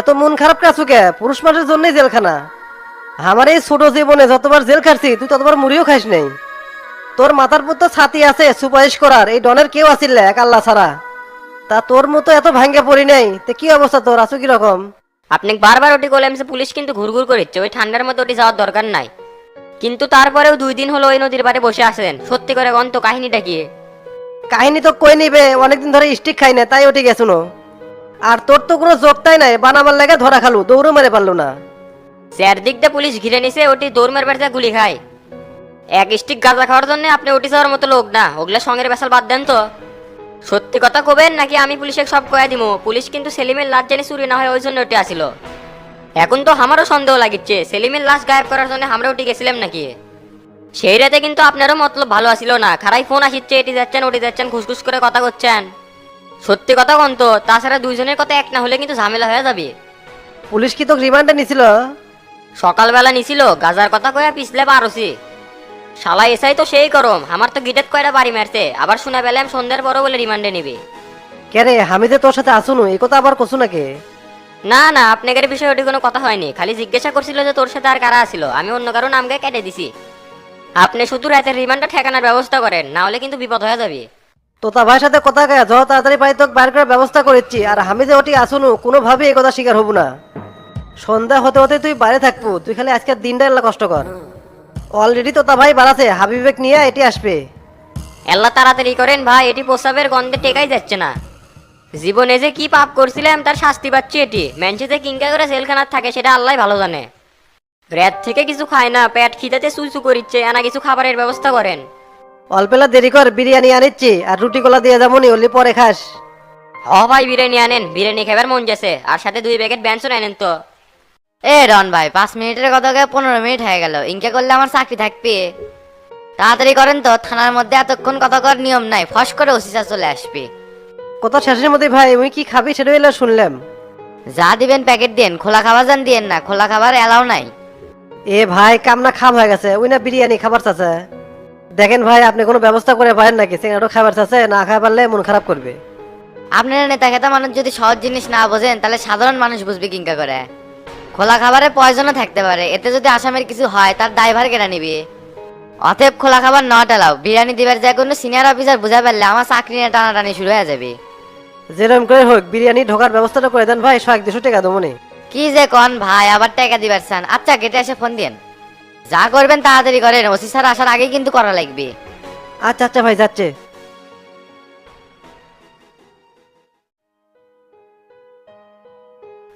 এত মন খারাপ কাছু কে? পুরুষ মানুষের জন্যই জেলখানা। আমার এই ছোট জীবনে যতবার জেল খাচ্ছি তুই ততবার মুড়িও খাস নাই। তোর মাথার পুত্র ছাতি আছে সুপারিশ করার, এই ডনের কেউ আসিল এক আল্লাহ ছাড়া। তা তোর মতো এত ভাঙ্গে পড়ি নাই, তে কি অবস্থা তোর, আছো কিরকম? আপনি বারবার ওটি বললেন যে পুলিশ কিন্তু ঘুরঘুর করছে, ওই ঠান্ডার মধ্যে ওটি যাওয়ার দরকার নাই। কিন্তু তারপরেও 2 দিন হলো ওই নদীর পাড়ে বসে আছেন, সত্যি করে গন্ত কাহিনীটা কি? কাহিনী তো কই নিবে, অনেকদিন ধরে স্টিক খাই না তাই ওটি গেছুনো। আর তোর তো কোনো যোগটাই নাই, বানাবার লাগে ধরা খালু, দৌড়ও মেরে পারলো না। চারদিক দিয়ে পুলিশ ঘিরে নিছে, ওটি দৌড় মারবার যা গুলি খায়। এক স্টিক গাঁজা খাওয়ার জন্য আপনি ওটি যাওয়ার মতো লোক না, ওগুলা সঙ্গের বেসাল বাদ দেন তো। সত্যি কথা কবেন নাকি আমি পুলিশে সব কয়া দিমু? পুলিশ কিন্তু সেলিমের লাশ জানি চুরি না হয় ওই জন্য ওটি আসিল। এখন তো আমারও সন্দেহ লাগিচ্ছে সেলিমের লাশ গায়েব করার জন্য আমরা ওটি গেছিলাম নাকি। সেই রাতে কিন্তু আপনারও মতলব ভালো আসিল না, খারাই ফোন আসিচ্ছে, এটি যাচ্ছেন ওটি যাচ্ছেন, খুসখুস করে কথা করছেন। সত্যি কথা কন তো, তাছাড়া দুইজনের কথা এক না হলে কিন্তু ঝামেলা হয়ে যাবে। পুলিশ কি তোকে রিমান্ডে নিছিল? সকালবেলা নিছিল, গাজার কথা কয়া পিছলে পারছি। শালা এসাই তো সেই গরম, আমার তো গিটেট কয়টা বাড়ি মারছে, আবার শোনা পেলাম সন্ধ্যার পরও বলে রিমান্ডে নিবে। কে রে, আমি যে তোর সাথে আসুনু এই কথা আবার কছু নাকি? না না, আপনাদের বিষয়ে ওটি কোনো কথা হয়নি, খালি জিজ্ঞাসা করছিল যে তোর সাথে আর কারা আসিল, আমি অন্য কারো নাম গায়ে কেটে দিছি। আপনি শুধু রাতের রিমান্ডটা ঠেকানোর ব্যবস্থা করেন, না হলে কিন্তু বিপদ হয়ে যাবে। তোতা ভাইয়ের সাথে কথা কে যত তাড়াতাড়ি পাই তোকে বাইর করার ব্যবস্থা করেছি, আর আমি যে ওটি আসুনু কোনোভাবেই এই কথা স্বীকার হব না। সন্ধ্যা হতে হতে তুই বাইরে থাকবো, তুই খালি আজকের দিনটা এলা কষ্ট কর। অলরেডি তোতা ভাই বাড়াছে, হাবিবেক নিয়ে এটি আসবে। আল্লাহ তাড়াতাড়ি করেন ভাই, এটি প্রস্রাবের গন্ধে টেকাই যাচ্ছে না। জীবনে যে কি পাপ করছিলাম তার শাস্তি পাচ্ছি, এটি ম্যানচেতে কিংকা করে জেলখানার থাকে সেটা আল্লাহ ভালো জানে। রাত থেকে কিছু খায় না, পেট খিদাতে চুচু করিচ্ছে, এনা কিছু খাবারের ব্যবস্থা করেন। অল্পেলা দেরি কর, বিরিয়ানি আনিচ্ছি আর রুটি কলা দিয়ে যাবনি, ওলি পরে খাস। হ ভাই, বিরিয়ানি আনেন, বিরিয়ানি খাবার মন যাচ্ছে, আর সাথে 2 প্যাকেট ব্যঞ্জন আনেন তো। এ রন ভাই, 5 মিনিটের কথা 15 মিনিট হয়ে গেল, ইনকে করলে আমার চাকরি থাকবে। তাড়াতাড়ি করেন তো, থানার মধ্যে এতক্ষণ কথা কর নিয়ম নাই, ফস করে ওসিসা চলে আসবে। কথা শেষের মধ্যে ভাই মুই কি খাবি সেটা এলা শুনলাম। যা দিবেন প্যাকেট দেন, খোলা খাবার যান দিয়েন না, খোলা খাবার এলাও নাই। এ ভাই কামনা খাম হয়ে গেছে, ওই না বিরিয়ানি খাবার চাচ্ছে। দেখেন ভাই আপনি কোনো ব্যবস্থা করে পারেন নাকি, সিঙ্গাড়া খাবার চাচ্ছে, না খাই পারলে মন খারাপ করবে। আপনারা নেতা খেতা মানুষ যদি সহজ জিনিস না বোঝেন তাহলে সাধারণ মানুষ বুঝবে কিংকা করে। খোলা খাবারে পয়জনও থাকতে পারে, এতে যদি আসামের কিছু হয় তার ড্রাইভার কেটে নিবি। অতএব খোলা খাবার নট এলাও, বিরিয়ানি দিবার যে কোনো সিনিয়র অফিসার বুঝা পারলে আমার চাকরি নিয়ে টানাটানি শুরু হয়ে যাবে। যেরকম করে হোক বিরিয়ানি ঢোকার ব্যবস্থাটা করে দেন ভাই, 100-200 টাকা দেবনি। কি যে কন ভাই, আবার টাকা দিবার চান? আচ্ছা কেটে এসে ফোন দিন। যা করবেন তাড়াতাড়ি করেন, ওসি স্যার আসার আগেই কিন্তু করা লাগবে। আচ্ছা আচ্ছা ভাই যাচ্ছে।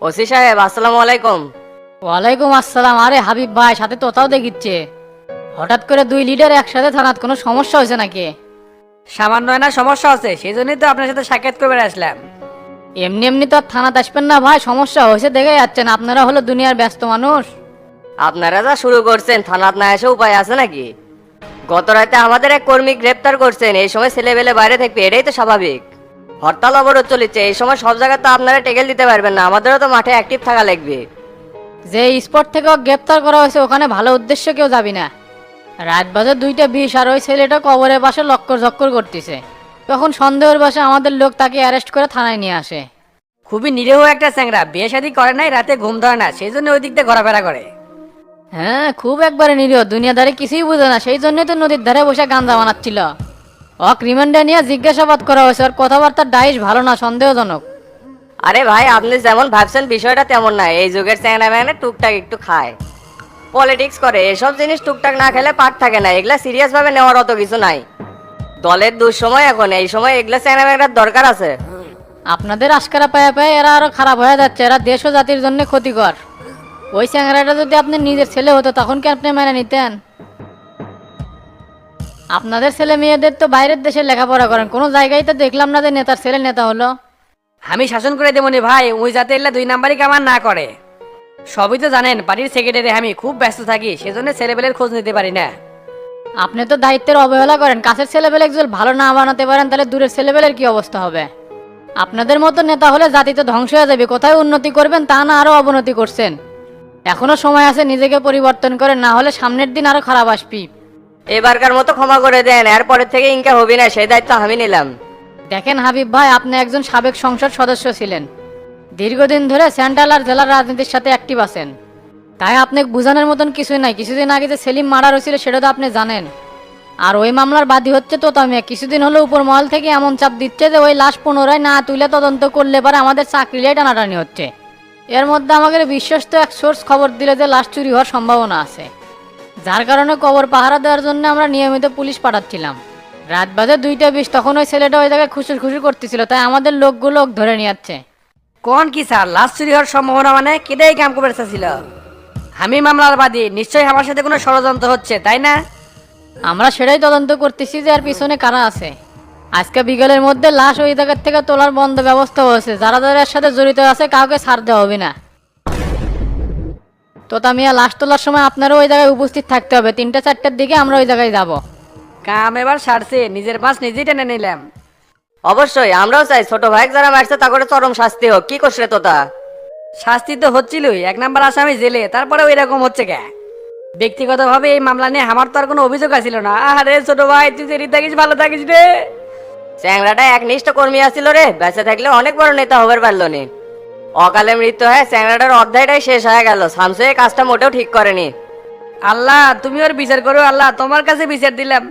ওসি সাহেব আসসালামু আলাইকুম। ওয়ালাইকুম আসসালাম। আরে হাবিব ভাই, সাথে তোতাও দেখিচ্ছে। হঠাৎ করে 2 লিডার একসাথে থানাত কোনো সমস্যা হয়েছে নাকি? সামান্য না সমস্যা আছে, সেই জন্যই তো আপনার সাথে সাক্ষাৎ করবে আসলাম। এমনি এমনি তো আর থানাত আসবেন না ভাই, সমস্যা হয়েছে দেখে যাচ্ছেন, আপনারা হলো দুনিয়ার ব্যস্ত মানুষ। আপনারা যা শুরু করছেন, থানাত না এসে উপায় আছে নাকি? গত রাতে আমাদের এক কর্মী গ্রেপ্তার করছেন, এই সময় ছেলেবেলে বাইরে থাকবে, এটাই তো স্বাভাবিক। হরতাল অবরোধ চলেছে, এই সময় সব জায়গায় তো আপনারা টেকেল দিতে পারবেন না, আমাদেরও তো মাঠে অ্যাক্টিভ থাকা লাগবে। যে স্পট থেকে গ্রেপ্তার করা হয়েছে ওখানে ভালো উদ্দেশ্য কেউ যাবি না। রাত বাজে 2:20 আর ওই ছেলেটা কবরের পাশে লক্কর ঝক্কর করতেছে। তখন সন্দেহের বাসে আমাদের লোক তাকে অ্যারেস্ট করে থানায় নিয়ে আসে। খুবই নিরীহ একটা চ্যাংরা, বিয়ে শাদী করে নাই, রাতে ঘুম ধরে না, সেই জন্য ওই দিক দিয়ে ঘোরাফেরা করে। হ্যাঁ, খুব একবারে নিরীহ, দুনিয়াদারে কিছুই বুঝে না, সেই জন্যই তো নদীর ধারে বসে গাঞ্জা বানাচ্ছিল। অক রিমান্ডে নিয়ে জিজ্ঞাসাবাদ করা হয়েছে, আর কথাবার্তার ডাইশ ভালো না, সন্দেহজনক। আরে ভাই, আপনি যেমন ভাবছেন বিষয়টা তেমন না, এই যুগের চ্যাংরা ম্যাংরা টুকটাক একটু খায়, পলিটিক্স করে, এসব জিনিস টুকটাক না খেলে পার থাকে না, এগুলা সিরিয়াস ভাবে নেওয়ার অত কিছু নাই। দলের দুঃসময় এখন, এই সময় এগুলা চ্যাংরা ম্যাংরার দরকার আছে। আপনাদের আশকারা পায়ে পায়ে এরা আরো খারাপ হয়ে যাচ্ছে, এরা দেশ ও জাতির জন্য ক্ষতিকর। ওই চ্যাংরাটা যদি আপনার নিজের ছেলে হতো তখন কি আপনি মেনে নিতেন? আপনাদের ছেলে মেয়েদের তো বাইরের দেশে লেখাপড়া করেন, কোনো জায়গায় তো দেখলাম না যে নেতার ছেলে নেতা হলো। আমি শাসন করে দেবনি ভাই, ওই যাতে এলে 2 নাম্বারই কামান না করে। সবই তো জানেন বাড়ির সেক্রেটারি, আমি খুব ব্যস্ত থাকি, সেজন্য ছেলেবেলের খোঁজ নিতে পারি না। আপনি তো দায়িত্বের অবহেলা করেন, কাছের ছেলেবেলে যদি ভালো না বানাতে পারেন তাহলে দূরের ছেলেবেলের কি অবস্থা হবে? আপনাদের মতো নেতা হলে জাতি তো ধ্বংস হয়ে যাবে, কোথায় উন্নতি করবেন তা না আরো অবনতি করছেন। এখনো সময় আছে, নিজেকে পরিবর্তন করেন, না হলে সামনের দিন আরো খারাপ আসবি। এবারকার মতো ক্ষমা করে দেন, এরপরের থেকে ইনকা হবি না, সেই দায়িত্ব আমি নিলাম। দেখেন হাবিব ভাই, আপনি একজন সাবেক সংসদ সদস্য ছিলেন, দীর্ঘদিন ধরে সেন্ট্রাল আর জেলার রাজনীতির সাথে অ্যাক্টিভ আছেন, তাই আপনি বোঝানোর মতন কিছুই নাই। কিছুদিন আগে যে সেলিম মারা হয়েছিল সেটা তো আপনি জানেন। আর ওই মামলার বাদী হচ্ছে তোতা মিয়া। কিছুদিন হলো উপর মহল থেকে এমন চাপ দিচ্ছে যে ওই লাশ পুনরায় না তুলে তদন্ত করলে পরে আমাদের চাকরিটাই টানাটানি হচ্ছে। এর মধ্যে আমাদের বিশ্বস্ত এক সোর্স খবর দিলে যে লাশ চুরি হওয়ার সম্ভাবনা আছে, যার কারণে কবর পাহারা দেওয়ার জন্য আমরা নিয়মিত পুলিশ পাঠাচ্ছিলাম। রাত বাজে 2টা 20, তখন ওই ছেলেটা ওই জায়গায় খুশুর খুশি করতেছিল, তাই আমাদের লোকগুলো ওকে ধরে নিয়ে যাচ্ছে। কোন কি স্যার, লাশ চুরি হওয়ার সম্ভাবনা মানে কেটাই কাম করে ছিল? আমি মামলার বাদী, নিশ্চয়ই আমার সাথে কোনো ষড়যন্ত্র হচ্ছে, তাই না? আমরা সেটাই তদন্ত করতেছি যে এর পিছনে কারা আছে। আজকে বিকেলের মধ্যে লাশ ওই জায়গার থেকে তোলার বন্ধ ব্যবস্থা হয়েছে। যারা যারা এর সাথে জড়িত আছে কাউকে ছাড় দেওয়া হবে না। তোতা মিয়া, লাশ তোলার সময় আপনারও ওই জায়গায় উপস্থিত থাকতে হবে। 3টা 4টার দিকে আমরা ওই জায়গায় যাব। কাম এবার সারছে, নিজের পাশ নিজেই টেনে নিলাম। অবশ্যই আমরাও চাই ছোট ভাই যারা মারছে তা করে চরম শাস্তি হোক। কি করছে তোতা? শাস্তি তো হচ্ছিলই, 1 নম্বর আসামি জেলে, তারপরে ওই রকম হচ্ছে কে? ব্যক্তিগতভাবে এই মামলা নিয়ে আমার তো আর কোনো অভিযোগ আসছিল না। আরে ছোট ভাই, তুই জেরি থাকিস, ভালো থাকিস রে। চ্যাংরাটা একনিষ্ঠ কর্মী আছিল রে, বেঁচে থাকলে অনেক বড় নেতা হবার পারলো নি। অকালে মৃত্যু হয় চ্যাংরাটার অধ্যায়টাই শেষ হয়ে গেল। শামসু এই কাজটা মোটেও ঠিক করেনি। আল্লাহ, তুমি ওর বিচার করো। আল্লাহ, তোমার কাছে বিচার দিলাম।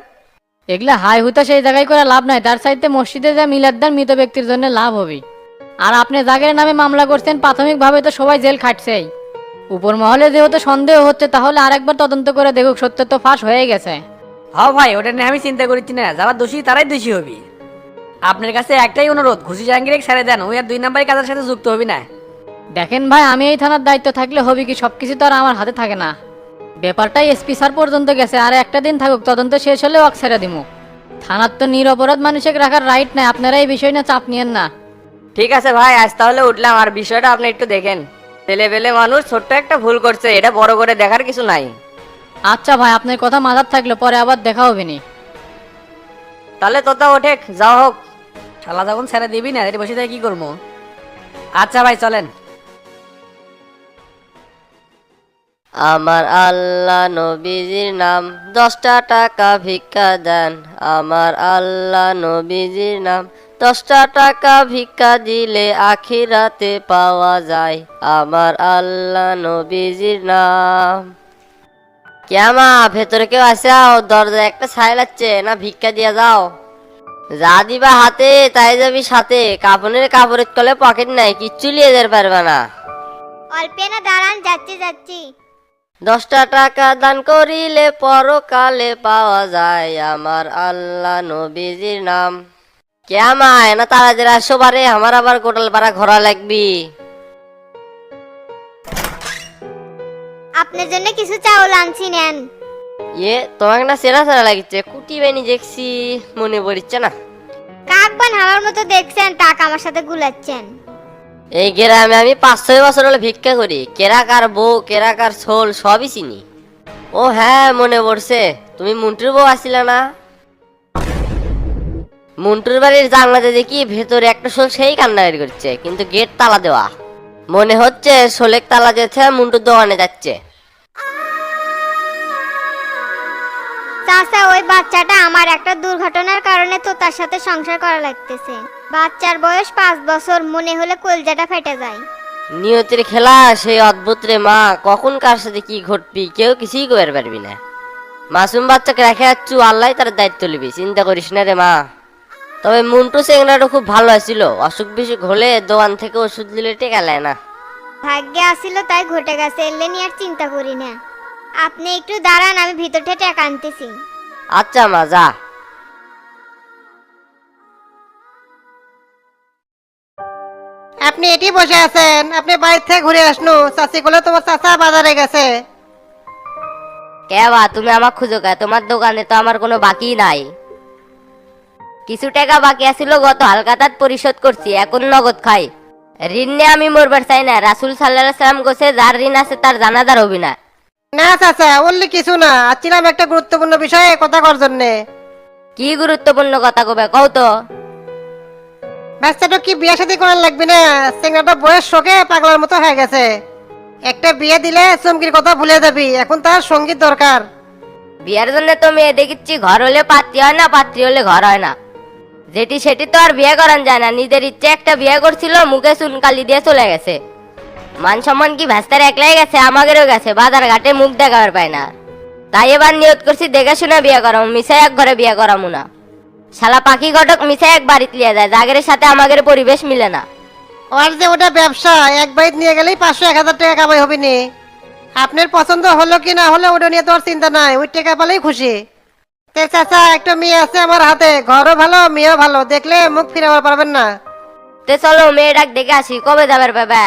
এগুলা হাই হুতা সেই জায়গায় করে লাভ নাই। তার চাইতে মসজিদে যা মিলাদ দেন মৃত ব্যক্তির জন্য লাভ হবে। আর আপনি জাগের নামে মামলা করছেন, প্রাথমিকভাবে তো সবাই জেল খাটছেই। উপর মহলে যেহেতু সন্দেহ হচ্ছে, তাহলে আরেকবার তদন্ত করে দেখুক। সত্য তো ফাঁস হয়ে গেছে। হ্যাঁ ভাই, ওটা নিয়ে আমি চিন্তা করছি না। যারা দোষী তারাই দোষী হবি। আপনার কাছে একটাই অনুরোধ, ঘুষি জাহাঙ্গীর ছেড়ে দেন। ওই আর 2 নম্বরই কাজের সাথে যুক্ত হবি না। দেখেন ভাই, আমি এই থানার দায়িত্ব থাকলে হবে কি, সবকিছু তো আর আমার হাতে থাকে না। ব্যাপারটাই এসপি স্যার পর্যন্ত গেছে। আর একটা দিন থাকুক, তদন্ত শেষ হলে ওকে ছেড়ে দিমু। থানার তো নিরপরাধ মানুষকে রাখার রাইট নাই। আপনারা এই বিষয় নিয়ে চাপ নিয়েন না। ঠিক আছে ভাই, আজ তাহলে উঠলাম। আর বিষয়টা আপনি একটু দেখেন। ছেলেবেলে মানুষ ছোট্ট একটা ভুল করছে, এটা বড় করে দেখার কিছু নাই। আচ্ছা ভাই, আপনার কথা মাথার থাকলে পরে আবার দেখা হবে নি। তাহলে তোতা ওঠে যাও হোক। শালা যখন ছেড়ে দিবি না, এটা বসে থেকে কি করবো? আচ্ছা ভাই, চলেন। আমার আল্লাহ নবীজির নাম, 10টা টাকা ভিক্ষা দেন। আমার আল্লাহ নবীজির নাম, 10টা টাকা ভিক্ষা দিলে আখিরাতে পাওয়া যায়। আমার আল্লাহ নবীজির নাম। কেমা ভেতরে কেউ আসাও, দরজা একটা ছাই লাগছে না, ভিক্ষা দিয়া যাও। যা দিবা হাতে তাই যাবি সাথে। কাপড়ের কলে পকেট নাই, কিচ্ছু লিয়ে যেতে পারবে না। অল্পে না দাঁড়ান, যাচ্ছি যাচ্ছি। 10টা টাকা দান করিলে পরকালে পাওয়া যায়। আমার আল্লাহ নবীজির নাম। কেমায় না তাড়াতাড়ি আসো বারে, আমার আবার গোটাল পাড়া ঘোরা লাগবি। আপনার জন্য কিছু চাউল আনছি, নেন। তোমাকে না চেনা চেনা লাগছে, কুটি বানি দেখছি, মনে পড়ছে না। কাকবান হাওয়ার মতো দেখছেন, টাকা আমার সাথে গুলাচ্ছেন। এই গ্রামে আমি 5-6 বছর হলে ভিক্ষা করি। কেরাকার বউ, কেরাকার ছোল সবই চিনি। ও হ্যাঁ, মনে পড়ছে, তুমি মুন্টুর বউ আসছিলে না? মুন্টুর বাড়ির জানলাতে দেখি ভেতরে একটা শোল সেই কান্নাকাটি করছে, কিন্তু গেট তালা দেওয়া। মনে হচ্ছে শোলেক তালা দিয়েছে, মুন্টুর দোকানে যাচ্ছে। চাচা, ওই বাচ্চাটা আমার একটা দুর্ঘটনার কারণে তো তার সাথে সংসার করা লাগতেছে। বাচ্চার বয়স 5 বছর, মনে হলে কলজাটা ফেটে যায়। নিয়তির খেলা সেই অদ্ভুত রে মা, কখন কার সাথে কি ঘটবি কেউ কিছুই করতে পারবি না। মাসুম বাচ্চাকে রেখে যাচ্ছু, আল্লাহ তার দায়িত্ব নিবি, চিন্তা করিস না রে মা। তবে মুন্টু চেংড়াটা খুব ভালো আছিল, অসুখ বিসুখ হলে দোকান থেকে ওষুধ দিলে টেকা নেয় না। ভাগ্যে আসিল তাই ঘটে গেছে, এলে নিয়ে আর চিন্তা করি না। আপনি একটু দাঁড়ান, আমি ভিতর থেকে টাকা আনতেছি। আচ্ছা মা, যা। আপনি এটি বসে আছেন, আপনি বাইরে থেকে ঘুরে আসনু। চাচি বলে তোমার চাচা বাজারে গেছে। কে বা তুমি আমার খুঁজো কে? তোমার দোকানে তো আমার কোনো বাকি নাই। কিছু টাকা বাকি আছিল, গত হালকাতাত পরিশোধ করছি, এখন নগদ খাই। ঋণ নিয়ে আমি মরবার চাই না। রাসুল সাল্লাল্লাহু সাল্লাম গোছে, যার ঋণ আছে তার জানাজার হবি না। না চাচা, বললি কিছু না, আসছিলাম একটা গুরুত্বপূর্ণ বিষয়ে কথা কর জন্যে। কি গুরুত্বপূর্ণ কথা কবে কও তো? বাচ্চাটা কি বিয়ে শাদী করার লাগবে না? সিংড়াটা বয়স শোকে পাগলার মতো হয়ে গেছে। একটা বিয়ে দিলে চমকির কথা ভুলে যাবি, এখন তার সঙ্গীত দরকার। বিয়ার জন্য তো মেয়ে দেখিচ্ছি, ঘর হলে পাত্রী হয় না, পাত্রী হলে ঘর হয় না। যেটি সেটি তো আর বিয়ে করান যায় না, নিজের ইচ্ছে একটা বিয়ে করছিল, মুখে চুনকালি দিয়ে চলে গেছে। মান সম্মান কি ভ্যাস্তার একলাই গেছে, আমাদেরও গেছে, বাজার ঘাটে মুখ দেখাবার পায় না। তাই এবার নিয়ত করছি দেখে শুনে বিয়ে করাম, মিশাই এক ঘরে বিয়ে করামু না। শালা পাখি ঘটক মিশাই এক বাড়িতে লিয়ে যায়, জাগের সাথে আমাদের পরিবেশ মিলে না। আর যে ওটা ব্যবসা, এক বাইত নিয়ে গেলেই 500-1000 টাকা কামাই হবে নি। আপনার পছন্দ হলো কি না হলো ওটা নিয়ে তো আর চিন্তা নাই, ওই টাকা পেলেই খুশি। তে চাচা, একটা মেয়ে আছে আমার হাতে, ঘরও ভালো মেয়েও ভালো, দেখলে মুখ ফিরাবার পারবেন না। তে চলো মেয়ে ডাক দেখে আসি, কবে যাবার বাবা?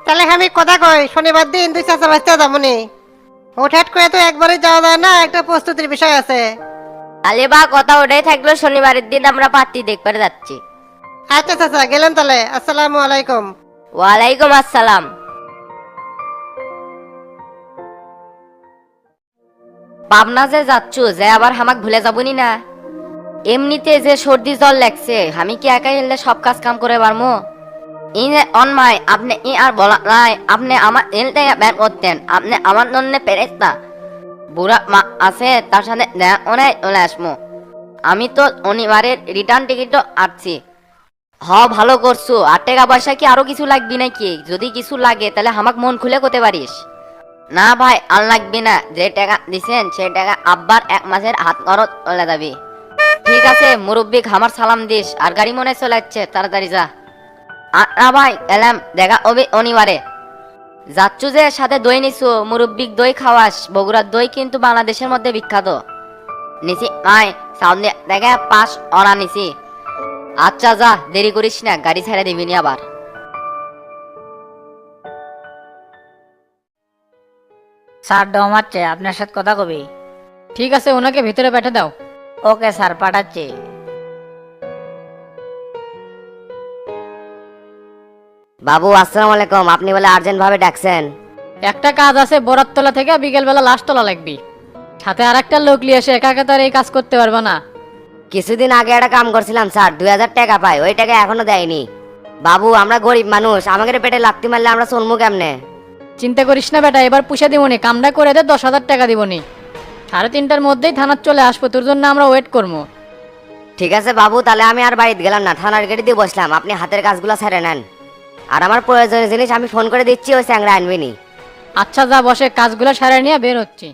তাহলে আমি কথা কই, শনিবার দিন তুই চাচা বাঁচতে যাবনি। হুটহাট করে তো একবারই যাওয়া যায় না, একটা প্রস্তুতির বিষয় আছে। তাহলে বা কথা ওটাই থাকলো, শনিবারের দিন আমরা পার্টি দেখতে যাচ্ছি। আচ্ছা চাচা, গেলাম তাহলে, আসসালামু আলাইকুম। ওয়ালাইকুম আসসালাম। পাবনা যে যাচ্ছ, যে আবার হামাক ভুলে যাবনি না? এমনিতে যে সর্দি জ্বর লাগছে, আমি কি একাই এলে সব কাজ কাম করে পারমো? ই যে অনমায়, আপনি ই আর বলা নাই, আপনি আমার এলতে ব্যান করতেন, আপনি আমার জন্য পেরেছ না। বুড়া মা আছে, তার সাথে অনেক চলে আসমো। আমি তো শনিবারের রিটার্ন টিকিটও আটছি। ভালো করছো। আর টাকা পয়সা কি আরো কিছু লাগবে নাকি? যদি কিছু লাগে তাহলে আমাক মন খুলে করতে পারিস। না ভাই, আর লাগবে না, যে টাকা দিছেন সেই টাকা আব্বার 1 মাসের হাত খরচ চলে যাবে। ঠিক আছে মুরব্বী, আমার সালাম দিস, আর গাড়ি মনে চলে যাচ্ছে, তাড়াতাড়ি যা। না ভাই, এলাম, দেখা হবে অনিবারে। যাচ্ছু যে সাথে দই নিছু, মুরব্বিক দই খাওয়াস, বগুড়ার দই কিন্তু বাংলাদেশের মধ্যে বিখ্যাত। নিছি ভাই, সামনে দেখা 5 অনা নিছি। আচ্ছা যা, দেরি করিস না, গাড়ি ছেড়ে দিবি নি আবার। স্যার ডমাচ্ছে, আপনার সাথে কথা কবি। ঠিক আছে, ওনাকে ভিতরে পাঠিয়ে দাও। ওকে স্যার, পাঠাচ্ছি। বাবু আসসালামু আলাইকুম, আপনি বলে আর্জেন্ট ভাবে ডাকছেন? একটা কাজ আছে, বরাততলা থেকে বিকেলবেলা লাস্ট তলা লাগবি। সাথে আর একটা লোক নিয়ে এসে একা একা তো আর এই কাজ করতে পারবে না। কিছুদিন আগে একটা কাম করছিলাম স্যার, 2000 টাকা পাই, ওই টাকা এখনো দেয়নি। বাবু আমরা গরিব মানুষ, আমাদের পেটে লাত্তি মারলে আমরা চলমু কেমনে? চিন্তা করিস না বেটা, এবার পুষে দিবনি, কামটা করে দে, 10,000 টাকা দিবনি। 3:30টার মধ্যেই থানার চলে আসবো, তোর জন্য আমরা ওয়েট করবো। ঠিক আছে বাবু, তাহলে আমি আর বাড়িতে গেলাম না, থানার গেটে দিয়ে বসলাম, আপনি হাতের কাজগুলো ছেড়ে নেন। আর আমার প্রয়োজনীয় জিনিস আমি ফোন করে দিচ্ছি, ওই স্যাংরা আনবিনি। আচ্ছা যা, বসে কাজগুলো সারা নিয়ে বের হচ্ছি।